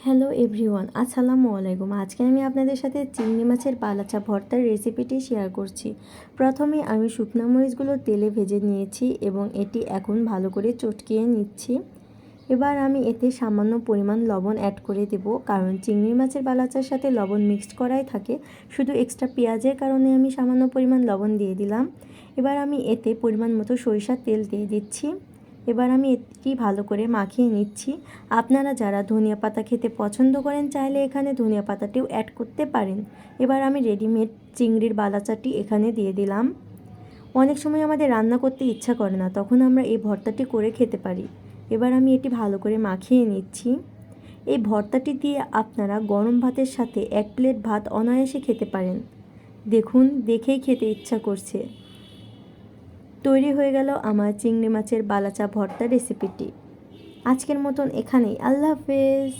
Hello everyone, আসসালামু আলাইকুম। আজকে আমি আপনাদের সাথে চিংড়ি মাছের বালাচা ভর্তার রেসিপিটি শেয়ার করছি। প্রথমে আমি শুকনো মরিচগুলো তেলে ভেজে নিয়েছি এবং এটি এখন ভালো করে চটকিয়ে নিচ্ছি। এবার আমি এতে সামান্য পরিমাণ লবণ অ্যাড করে দেব, কারণ চিংড়ি মাছের বালাচার সাথে লবণ মিক্সড করাই থাকে। শুধু এক্সট্রা পেঁয়াজের কারণে আমি সামান্য পরিমাণ লবণ দিয়ে দিলাম। এবার আমি এতে পরিমাণ মতো সরিষার তেল দিয়ে দিচ্ছি। এবার আমি এটি ভালো করে মাখিয়ে নিচ্ছি। আপনারা যারা ধনিয়া পাতা খেতে পছন্দ করেন চাইলে এখানে ধনিয়া পাতাটিও অ্যাড করতে পারেন। এবার আমি রেডিমেড চিংড়ির বালাচাটি এখানে দিয়ে দিলাম। অনেক সময় আমাদের রান্না করতে ইচ্ছা করে না, তখন আমরা এই ভর্তাটি করে খেতে পারি। এবার আমি এটি ভালো করে মাখিয়ে নিচ্ছি। এই ভর্তাটি দিয়ে আপনারা গরম ভাতের সাথে 1 প্লেট ভাত অনায়াসে খেতে পারেন। দেখুন, দেখেই খেতে ইচ্ছা করছে। তৈরি হয়ে গেল আমার চিংড়ি মাছের বালাচা ভর্তা রেসিপিটি। আজকের মতন এখানেই। আল্লাহ হাফেজ।